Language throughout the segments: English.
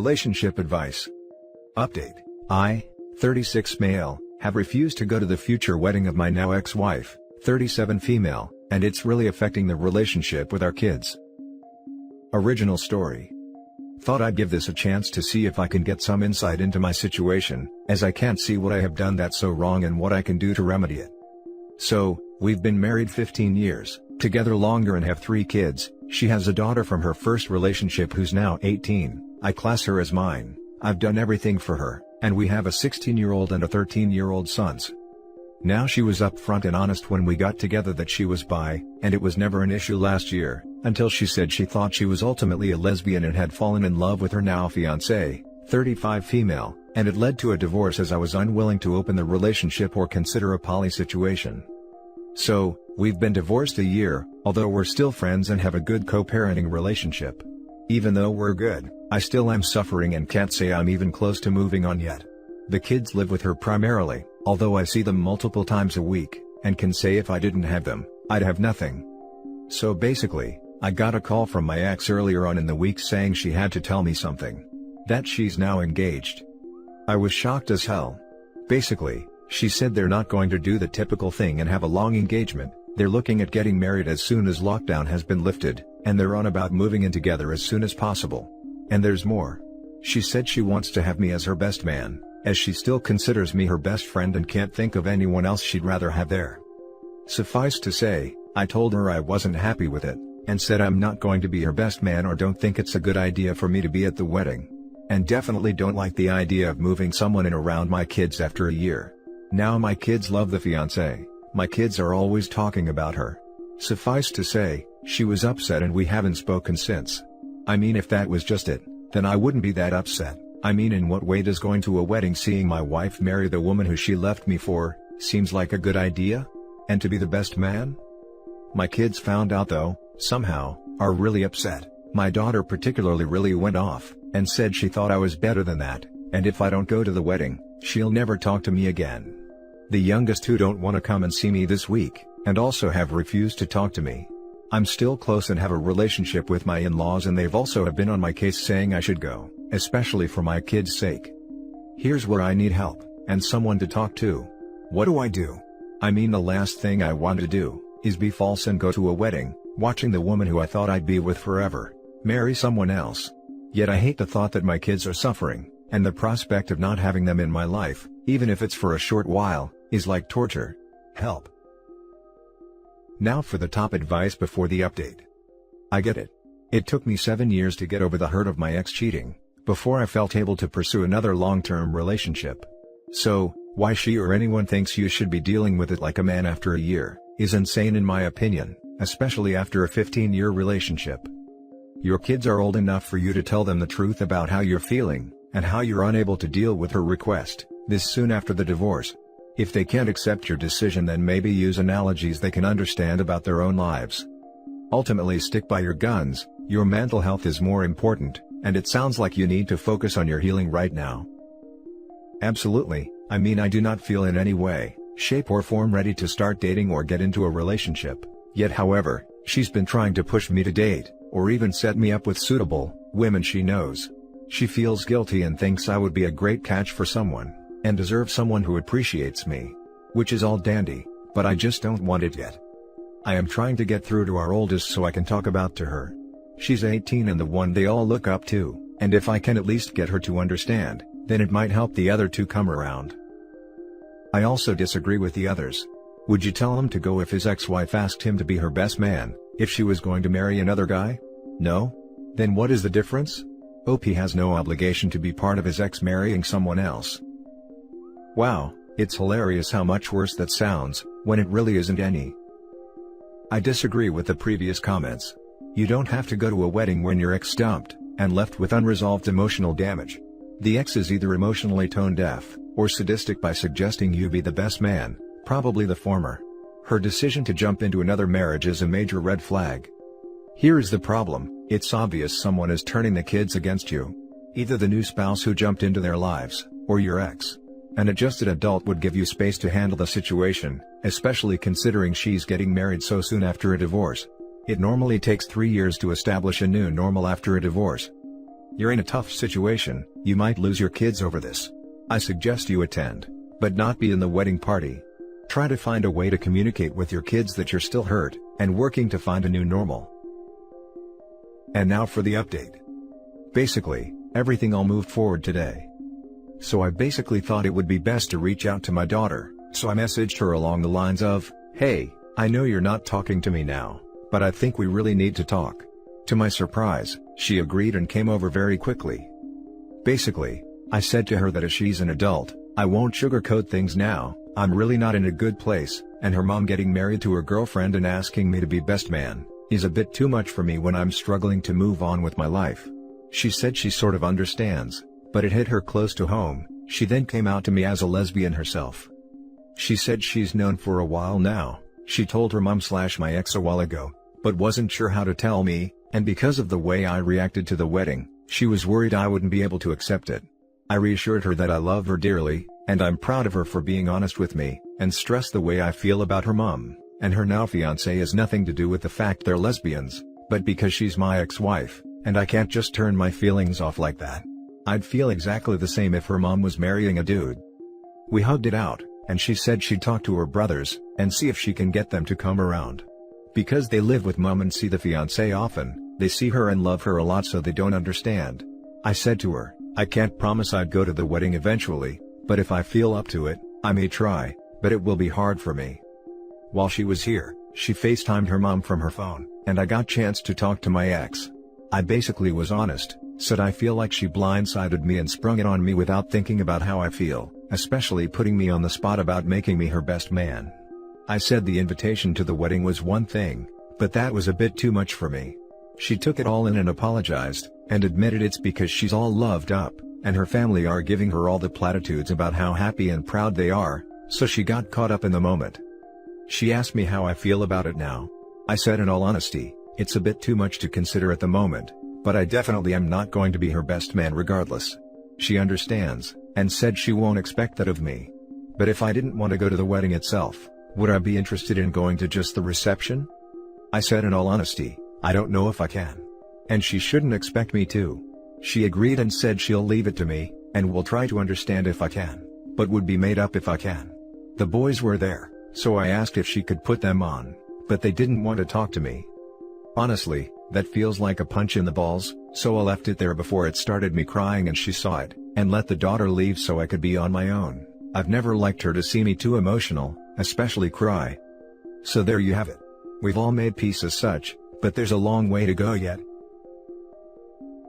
Relationship advice. Update. I, 36 male, have refused to go to the future wedding of my now ex-wife, 37 female, and it's really affecting the relationship with our kids. Original story. Thought I'd give this a chance to see if I can get some insight into my situation, as I can't see what I have done that's so wrong and what I can do to remedy it. So, we've been married 15 years, together longer and have 3 kids. She has a daughter from her first relationship who's now 18, I class her as mine. I've done everything for her, and we have a 16-year-old and a 13-year-old sons. Now she was upfront and honest when we got together that she was bi, and it was never an issue last year, until she said she thought she was ultimately a lesbian and had fallen in love with her now fiancé, 35 female, and it led to a divorce as I was unwilling to open the relationship or consider a poly situation. So, we've been divorced a year, although we're still friends and have a good co-parenting relationship. Even though we're good, I still am suffering and can't say I'm even close to moving on yet. The kids live with her primarily, although I see them multiple times a week, and can say if I didn't have them, I'd have nothing. So basically, I got a call from my ex earlier on in the week saying she had to tell me something. That she's now engaged. I was shocked as hell. Basically, she said they're not going to do the typical thing and have a long engagement, they're looking at getting married as soon as lockdown has been lifted, and they're on about moving in together as soon as possible. And there's more. She said she wants to have me as her best man, as she still considers me her best friend and can't think of anyone else she'd rather have there. Suffice to say, I told her I wasn't happy with it, and said I'm not going to be her best man or don't think it's a good idea for me to be at the wedding. And definitely don't like the idea of moving someone in around my kids after a year. Now my kids love the fiancé, my kids are always talking about her. Suffice to say, she was upset and we haven't spoken since. I mean, if that was just it, then I wouldn't be that upset. I mean, in what way does going to a wedding seeing my wife marry the woman who she left me for, seems like a good idea? And to be the best man? My kids found out though, somehow, are really upset. My daughter particularly really went off, and said she thought I was better than that, and if I don't go to the wedding, she'll never talk to me again. The youngest 2 don't want to come and see me this week, and also have refused to talk to me. I'm still close and have a relationship with my in-laws, and they've also have been on my case saying I should go, especially for my kids' sake. Here's where I need help, and someone to talk to. What do I do? I mean, the last thing I want to do, is be false and go to a wedding, watching the woman who I thought I'd be with forever, marry someone else. Yet I hate the thought that my kids are suffering, and the prospect of not having them in my life, even if it's for a short while, is like torture. Help. Now for the top advice before the update. I get it. It took me 7 years to get over the hurt of my ex cheating, before I felt able to pursue another long-term relationship. So, why she or anyone thinks you should be dealing with it like a man after a year, is insane in my opinion, especially after a 15-year relationship. Your kids are old enough for you to tell them the truth about how you're feeling, and how you're unable to deal with her request, this soon after the divorce. If they can't accept your decision, then maybe use analogies they can understand about their own lives. Ultimately, stick by your guns. Your mental health is more important, and it sounds like you need to focus on your healing right now. Absolutely, I mean, I do not feel in any way, shape or form ready to start dating or get into a relationship, yet however, she's been trying to push me to date, or even set me up with suitable women she knows. She feels guilty and thinks I would be a great catch for someone, and deserve someone who appreciates me. Which is all dandy, but I just don't want it yet. I am trying to get through to our oldest so I can talk about to her. She's 18 and the one they all look up to, and if I can at least get her to understand, then it might help the other 2 come around. I also disagree with the others. Would you tell him to go if his ex-wife asked him to be her best man, if she was going to marry another guy? No? Then what is the difference? OP has no obligation to be part of his ex marrying someone else. Wow, it's hilarious how much worse that sounds, when it really isn't any. I disagree with the previous comments. You don't have to go to a wedding when your ex dumped, and left with unresolved emotional damage. The ex is either emotionally tone deaf, or sadistic by suggesting you be the best man, probably the former. Her decision to jump into another marriage is a major red flag. Here is the problem, it's obvious someone is turning the kids against you. Either the new spouse who jumped into their lives, or your ex. An adjusted adult would give you space to handle the situation, especially considering she's getting married so soon after a divorce. It normally takes 3 years to establish a new normal after a divorce. You're in a tough situation, you might lose your kids over this. I suggest you attend, but not be in the wedding party. Try to find a way to communicate with your kids that you're still hurt, and working to find a new normal. And now for the update. Basically, everything all moved forward today. So I basically thought it would be best to reach out to my daughter, so I messaged her along the lines of, "Hey, I know you're not talking to me now, but I think we really need to talk." To my surprise, she agreed and came over very quickly. Basically, I said to her that as she's an adult, I won't sugarcoat things now, I'm really not in a good place, and her mom getting married to her girlfriend and asking me to be best man is a bit too much for me when I'm struggling to move on with my life. She said she sort of understands, but it hit her close to home. She then came out to me as a lesbian herself. She said she's known for a while now. She told her mom/my ex a while ago, but wasn't sure how to tell me, and because of the way I reacted to the wedding, she was worried I wouldn't be able to accept it. I reassured her that I love her dearly, and I'm proud of her for being honest with me, and stressed the way I feel about her mom and her now fiancé has nothing to do with the fact they're lesbians, but because she's my ex-wife, and I can't just turn my feelings off like that. I'd feel exactly the same if her mom was marrying a dude. We hugged it out, and she said she'd talk to her brothers, and see if she can get them to come around. Because they live with mom and see the fiancé often, they see her and love her a lot, so they don't understand. I said to her, I can't promise I'd go to the wedding eventually, but if I feel up to it, I may try, but it will be hard for me. While she was here, she FaceTimed her mom from her phone, and I got chance to talk to my ex. I basically was honest, said I feel like she blindsided me and sprung it on me without thinking about how I feel, especially putting me on the spot about making me her best man. I said the invitation to the wedding was one thing, but that was a bit too much for me. She took it all in and apologized, and admitted it's because she's all loved up, and her family are giving her all the platitudes about how happy and proud they are, so she got caught up in the moment. She asked me how I feel about it now. I said in all honesty, it's a bit too much to consider at the moment, but I definitely am not going to be her best man regardless. She understands, and said she won't expect that of me. But if I didn't want to go to the wedding itself, would I be interested in going to just the reception? I said in all honesty, I don't know if I can. And she shouldn't expect me to. She agreed and said she'll leave it to me, and will try to understand if I can, but would be made up if I can. The boys were there, so I asked if she could put them on, but they didn't want to talk to me. Honestly, that feels like a punch in the balls, so I left it there before it started me crying and she saw it, and let the daughter leave so I could be on my own. I've never liked her to see me too emotional, especially cry. So there you have it. We've all made peace as such, but there's a long way to go yet.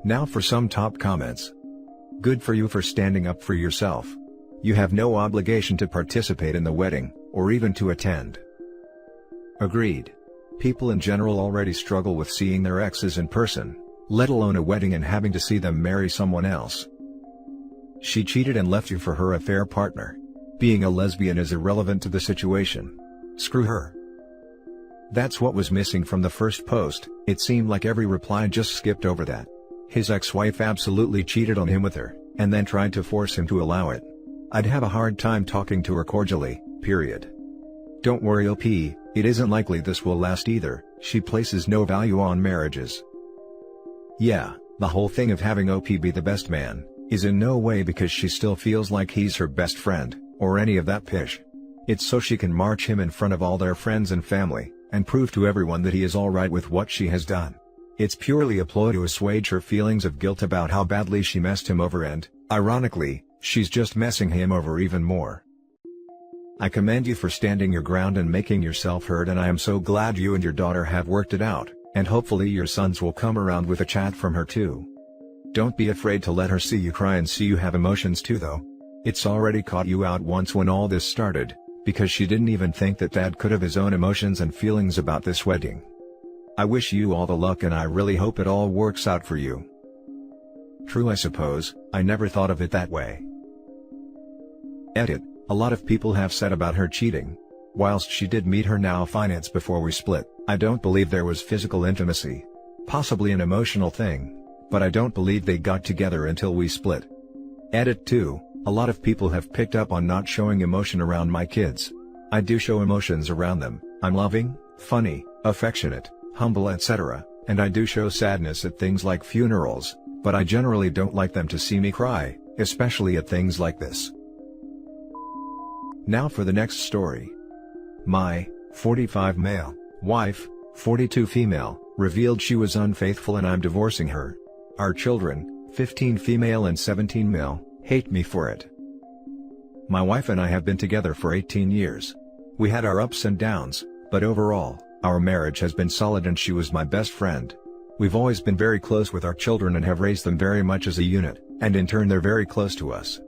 Now for some top comments. Good for you for standing up for yourself. You have no obligation to participate in the wedding, or even to attend. Agreed. People in general already struggle with seeing their exes in person, let alone a wedding and having to see them marry someone else. She cheated and left you for her affair partner. Being a lesbian is irrelevant to the situation. Screw her. That's what was missing from the first post. It seemed like every reply just skipped over that. His ex-wife absolutely cheated on him with her, and then tried to force him to allow it. I'd have a hard time talking to her cordially, period. Don't worry OP, it isn't likely this will last either. She places no value on marriages. Yeah, the whole thing of having OP be the best man is in no way because she still feels like he's her best friend, or any of that pish. It's so she can march him in front of all their friends and family, and prove to everyone that he is alright with what she has done. It's purely a ploy to assuage her feelings of guilt about how badly she messed him over, and, ironically, she's just messing him over even more. I commend you for standing your ground and making yourself heard, and I am so glad you and your daughter have worked it out, and hopefully your sons will come around with a chat from her too. Don't be afraid to let her see you cry and see you have emotions too though. It's already caught you out once when all this started, because she didn't even think that Dad could have his own emotions and feelings about this wedding. I wish you all the luck and I really hope it all works out for you. True, I suppose, I never thought of it that way. Edit. A lot of people have said about her cheating. Whilst she did meet her now fiancé before we split, I don't believe there was physical intimacy. Possibly an emotional thing, but I don't believe they got together until we split. Edit 2. A lot of people have picked up on not showing emotion around my kids. I do show emotions around them. I'm loving, funny, affectionate, humble, etc., and I do show sadness at things like funerals, but I generally don't like them to see me cry, especially at things like this. Now for the next story. My 45 male wife, 42 female, revealed she was unfaithful and I'm divorcing her. Our children, 15 female and 17 male, hate me for it. My wife and I have been together for 18 years. We had our ups and downs, but overall, our marriage has been solid and she was my best friend. We've always been very close with our children and have raised them very much as a unit, and in turn they're very close to us.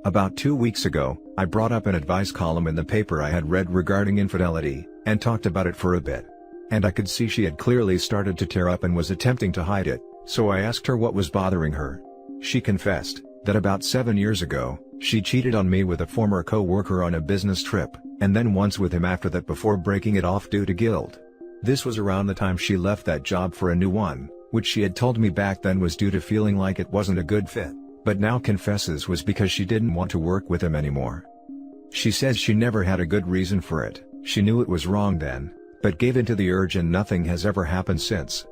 About 2 weeks ago, I brought up an advice column in the paper I had read regarding infidelity, and talked about it for a bit. And I could see she had clearly started to tear up and was attempting to hide it, so I asked her what was bothering her. She confessed that about 7 years ago, she cheated on me with a former co-worker on a business trip, and then once with him after that before breaking it off due to guilt. This was around the time she left that job for a new one, which she had told me back then was due to feeling like it wasn't a good fit, but now confesses was because she didn't want to work with him anymore. She says she never had a good reason for it, she knew it was wrong then, but gave in to the urge and nothing has ever happened since.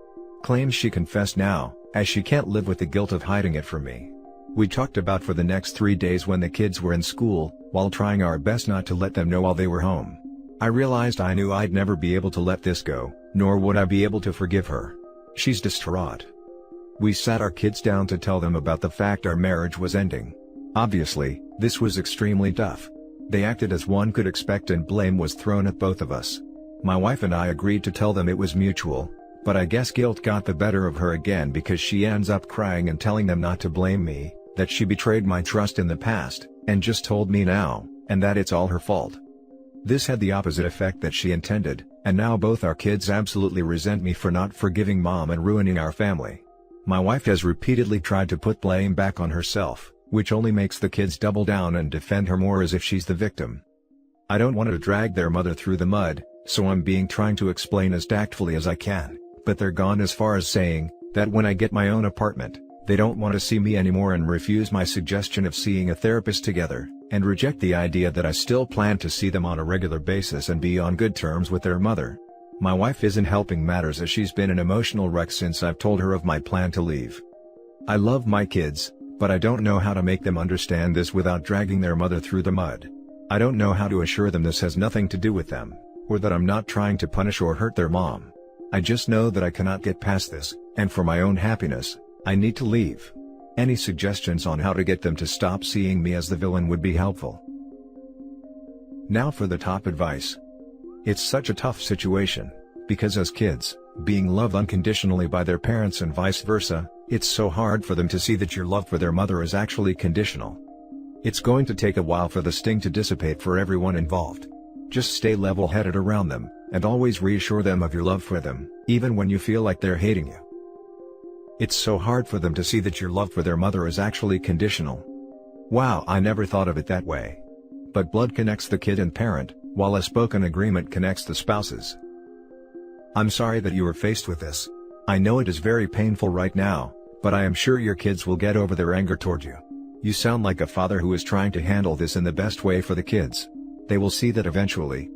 Claims she confessed now, as she can't live with the guilt of hiding it from me. We talked about for the next 3 days when the kids were in school, while trying our best not to let them know while they were home. I realized I knew I'd never be able to let this go, nor would I be able to forgive her. She's distraught. We sat our kids down to tell them about the fact our marriage was ending. Obviously, this was extremely tough. They acted as one could expect and blame was thrown at both of us. My wife and I agreed to tell them it was mutual, but I guess guilt got the better of her again because she ends up crying and telling them not to blame me, that she betrayed my trust in the past, and just told me now, and that it's all her fault. This had the opposite effect that she intended, and now both our kids absolutely resent me for not forgiving mom and ruining our family. My wife has repeatedly tried to put blame back on herself, which only makes the kids double down and defend her more as if she's the victim. I don't want to drag their mother through the mud, so I'm trying to explain as tactfully as I can, but they're gone as far as saying that when I get my own apartment, they don't want to see me anymore and refuse my suggestion of seeing a therapist together, and reject the idea that I still plan to see them on a regular basis and be on good terms with their mother. My wife isn't helping matters as she's been an emotional wreck since I've told her of my plan to leave. I love my kids, but I don't know how to make them understand this without dragging their mother through the mud. I don't know how to assure them this has nothing to do with them, or that I'm not trying to punish or hurt their mom. I just know that I cannot get past this, and for my own happiness, I need to leave. Any suggestions on how to get them to stop seeing me as the villain would be helpful. Now for the top advice. It's such a tough situation, because as kids, being loved unconditionally by their parents and vice versa, it's so hard for them to see that your love for their mother is actually conditional. It's going to take a while for the sting to dissipate for everyone involved. Just stay level-headed around them, and always reassure them of your love for them, even when you feel like they're hating you. It's so hard for them to see that your love for their mother is actually conditional. Wow, I never thought of it that way. But blood connects the kid and parent, while a spoken agreement connects the spouses. I'm sorry that you are faced with this. I know it is very painful right now, but I am sure your kids will get over their anger toward you. You sound like a father who is trying to handle this in the best way for the kids. They will see that eventually.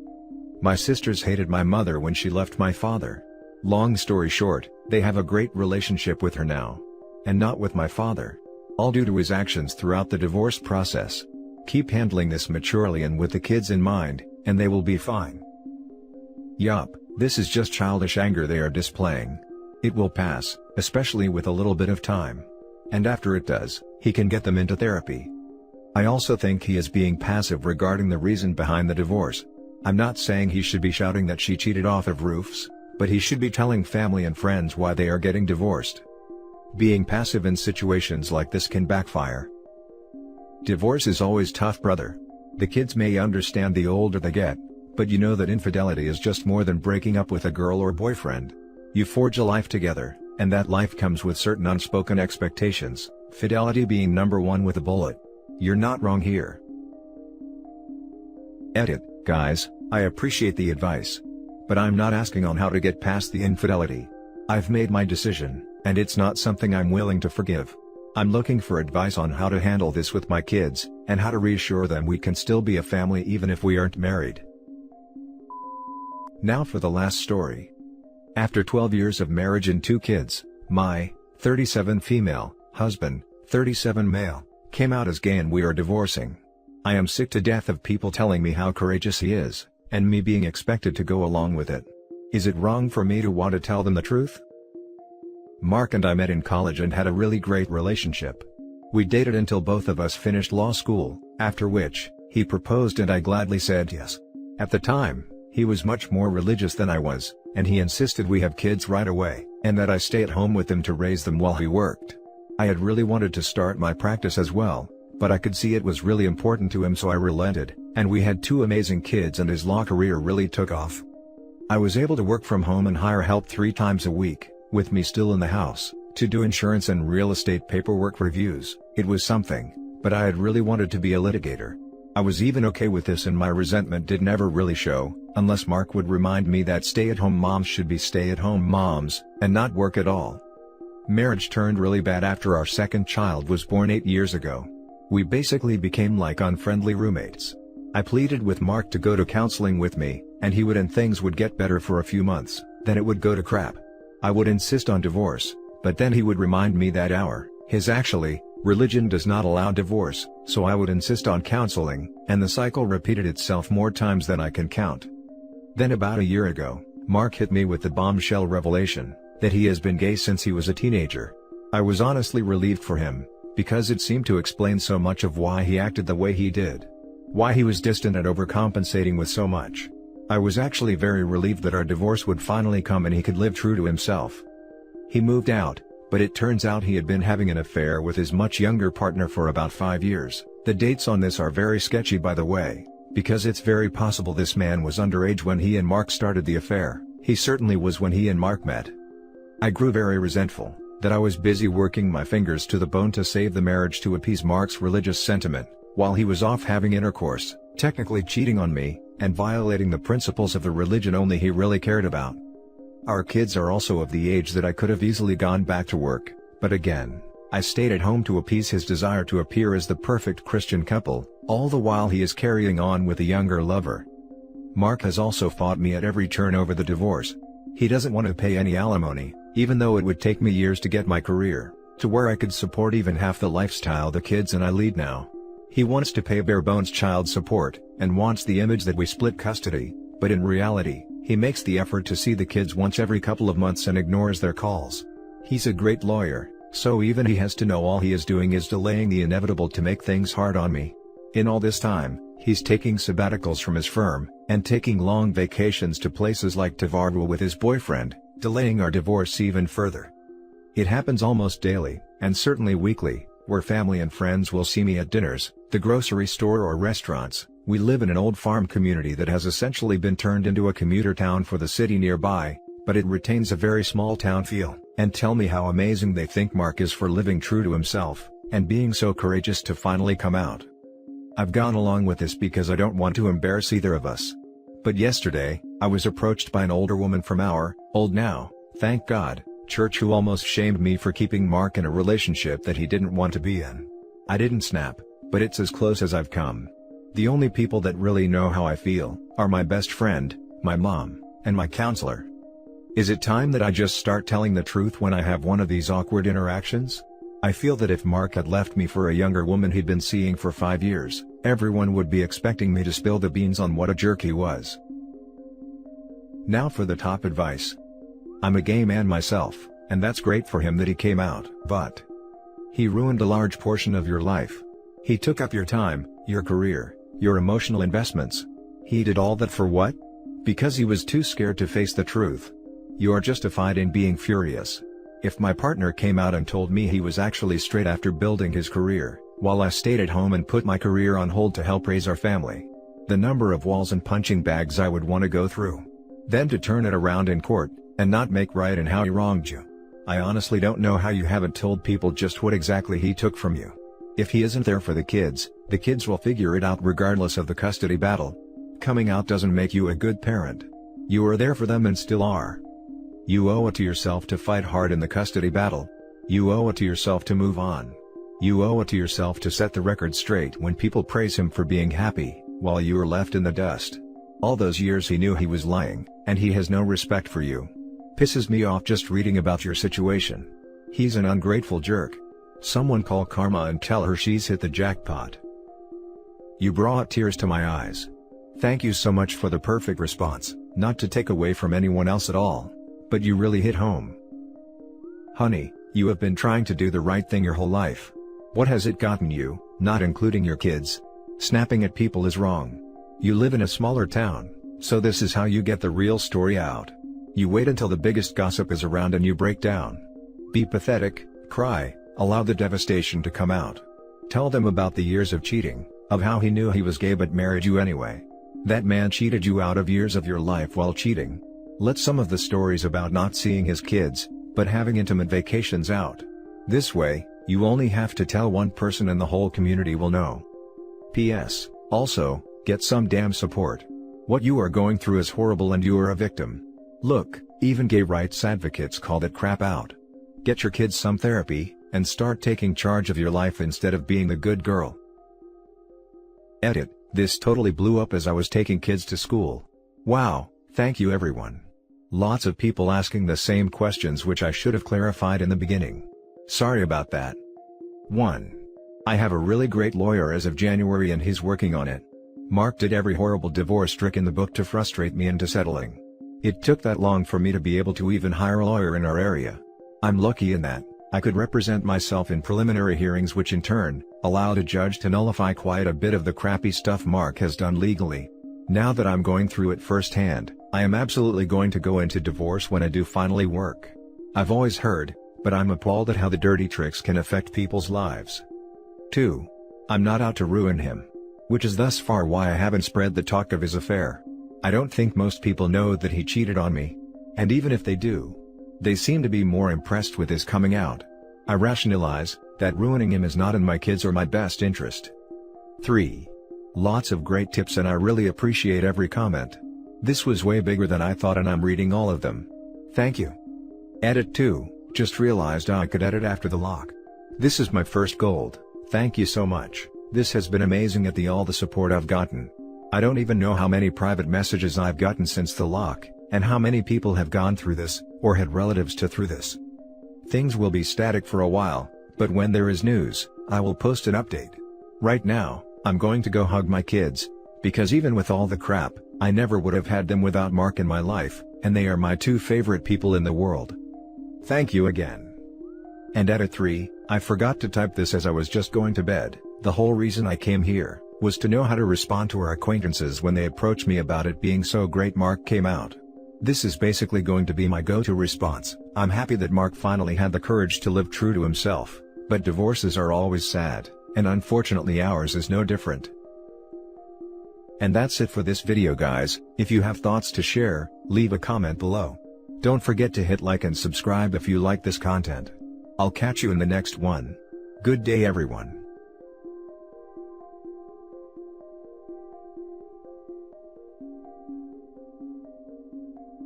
My sisters hated my mother when she left my father. Long story short, they have a great relationship with her now. And not with my father. All due to his actions throughout the divorce process. Keep handling this maturely and with the kids in mind, and they will be fine. Yup, this is just childish anger they are displaying. It will pass, especially with a little bit of time. And after it does, he can get them into therapy. I also think he is being passive regarding the reason behind the divorce. I'm not saying he should be shouting that she cheated off of roofs, but he should be telling family and friends why they are getting divorced. Being passive in situations like this can backfire. Divorce is always tough, brother. The kids may understand the older they get, but you know that infidelity is just more than breaking up with a girl or boyfriend. You forge a life together, and that life comes with certain unspoken expectations, fidelity being number one with a bullet. You're not wrong here. Edit, guys, I appreciate the advice. But I'm not asking on how to get past the infidelity. I've made my decision, and it's not something I'm willing to forgive. I'm looking for advice on how to handle this with my kids, and how to reassure them we can still be a family even if we aren't married. Now for the last story. After 12 years of marriage and 2 kids, my 37 female Husband, 37 male, came out as gay and we are divorcing. I am sick to death of people telling me how courageous he is, and me being expected to go along with it. Is it wrong for me to want to tell them the truth? Mark and I met in college and had a really great relationship. We dated until both of us finished law school, after which, he proposed and I gladly said yes. At the time, he was much more religious than I was, and he insisted we have kids right away, and that I stay at home with them to raise them while he worked. I had really wanted to start my practice as well, but I could see it was really important to him, so I relented, and we had 2 amazing kids and his law career really took off. I was able to work from home and hire help 3 times a week, with me still in the house, to do insurance and real estate paperwork reviews. It was something, but I had really wanted to be a litigator. I was even okay with this, and my resentment did never really show, unless Mark would remind me that stay-at-home moms should be stay-at-home moms, and not work at all. Marriage turned really bad after our second child was born 8 years ago. We basically became like unfriendly roommates. I pleaded with Mark to go to counseling with me, and he would, and things would get better for a few months, then it would go to crap. I would insist on divorce, but then he would remind me that religion does not allow divorce, so I would insist on counseling, and the cycle repeated itself more times than I can count. Then about a year ago, Mark hit me with the bombshell revelation, that he has been gay since he was a teenager. I was honestly relieved for him, because it seemed to explain so much of why he acted the way he did. Why he was distant and overcompensating with so much. I was actually very relieved that our divorce would finally come and he could live true to himself. He moved out, but it turns out he had been having an affair with his much younger partner for about 5 years. The dates on this are very sketchy, by the way, because it's very possible this man was underage when he and Mark started the affair. He certainly was when he and Mark met. I grew very resentful, that I was busy working my fingers to the bone to save the marriage to appease Mark's religious sentiment, while he was off having intercourse, technically cheating on me, and violating the principles of the religion only he really cared about. Our kids are also of the age that I could have easily gone back to work, but again, I stayed at home to appease his desire to appear as the perfect Christian couple, all the while he is carrying on with a younger lover. Mark has also fought me at every turn over the divorce. He doesn't want to pay any alimony, even though it would take me years to get my career to where I could support even half the lifestyle the kids and I lead now. He wants to pay bare-bones child support, and wants the image that we split custody, but in reality, he makes the effort to see the kids once every couple of months and ignores their calls. He's a great lawyer, so even he has to know all he is doing is delaying the inevitable to make things hard on me. In all this time, he's taking sabbaticals from his firm, and taking long vacations to places like Tavarua with his boyfriend, delaying our divorce even further. It happens almost daily, and certainly weekly, where family and friends will see me at dinners, the grocery store or restaurants. We live in an old farm community that has essentially been turned into a commuter town for the city nearby, but it retains a very small town feel, and tell me how amazing they think Mark is for living true to himself, and being so courageous to finally come out. I've gone along with this because I don't want to embarrass either of us. But yesterday, I was approached by an older woman from our, old now, thank God, church who almost shamed me for keeping Mark in a relationship that he didn't want to be in. I didn't snap, but it's as close as I've come. The only people that really know how I feel are my best friend, my mom, and my counselor. Is it time that I just start telling the truth when I have one of these awkward interactions? I feel that if Mark had left me for a younger woman he'd been seeing for 5 years, everyone would be expecting me to spill the beans on what a jerk he was. Now for the top advice. I'm a gay man myself, and that's great for him that he came out, but he ruined a large portion of your life. He took up your time, your career, your emotional investments. He did all that for what? Because he was too scared to face the truth. You are justified in being furious. If my partner came out and told me he was actually straight after building his career, while I stayed at home and put my career on hold to help raise our family, the number of walls and punching bags I would want to go through. Then to turn it around in court, and not make right in how he wronged you. I honestly don't know how you haven't told people just what exactly he took from you. If he isn't there for the kids will figure it out regardless of the custody battle. Coming out doesn't make you a good parent. You are there for them and still are. You owe it to yourself to fight hard in the custody battle. You owe it to yourself to move on. You owe it to yourself to set the record straight when people praise him for being happy, while you are left in the dust. All those years he knew he was lying, and he has no respect for you. Pisses me off just reading about your situation. He's an ungrateful jerk. Someone call Karma and tell her she's hit the jackpot. You brought tears to my eyes. Thank you so much for the perfect response, not to take away from anyone else at all, but you really hit home. Honey, you have been trying to do the right thing your whole life. What has it gotten you, not including your kids? Snapping at people is wrong. You live in a smaller town, so this is how you get the real story out. You wait until the biggest gossip is around and you break down. Be pathetic, cry, allow the devastation to come out. Tell them about the years of cheating, of how he knew he was gay but married you anyway. That man cheated you out of years of your life while cheating. Let some of the stories about not seeing his kids, but having intimate vacations out. This way, you only have to tell one person and the whole community will know. P.S. Also, get some damn support. What you are going through is horrible and you are a victim. Look, even gay rights advocates call that crap out. Get your kids some therapy, and start taking charge of your life instead of being the good girl. Edit, this totally blew up as I was taking kids to school. Wow, thank you everyone. Lots of people asking the same questions which I should have clarified in the beginning. Sorry about that. 1. I have a really great lawyer as of January and he's working on it. Mark did every horrible divorce trick in the book to frustrate me into settling. It took that long for me to be able to even hire a lawyer in our area. I'm lucky in that I could represent myself in preliminary hearings which in turn, allowed a judge to nullify quite a bit of the crappy stuff Mark has done legally. Now that I'm going through it firsthand, I am absolutely going to go into divorce when I do finally work. I've always heard, but I'm appalled at how the dirty tricks can affect people's lives. 2. I'm not out to ruin him. Which is thus far why I haven't spread the talk of his affair. I don't think most people know that he cheated on me. And even if they do, they seem to be more impressed with his coming out. I rationalize that ruining him is not in my kids or my best interest. 3. Lots of great tips and I really appreciate every comment. This was way bigger than I thought and I'm reading all of them. Thank you. Edit 2, just realized I could edit after the lock. This is my first gold, thank you so much. This has been amazing at all the support I've gotten. I don't even know how many private messages I've gotten since the lock, and how many people have gone through this, or had relatives to through this. Things will be static for a while, but when there is news, I will post an update. Right now, I'm going to go hug my kids, because even with all the crap, I never would have had them without Mark in my life, and they are my 2 favorite people in the world. Thank you again. And edit 3, I forgot to type this as I was just going to bed. The whole reason I came here, was to know how to respond to our acquaintances when they approach me about it being so great Mark came out. This is basically going to be my go-to response. I'm happy that Mark finally had the courage to live true to himself, but divorces are always sad, and unfortunately ours is no different. And that's it for this video guys. If you have thoughts to share, leave a comment below. Don't forget to hit like and subscribe if you like this content. I'll catch you in the next one. Good day everyone.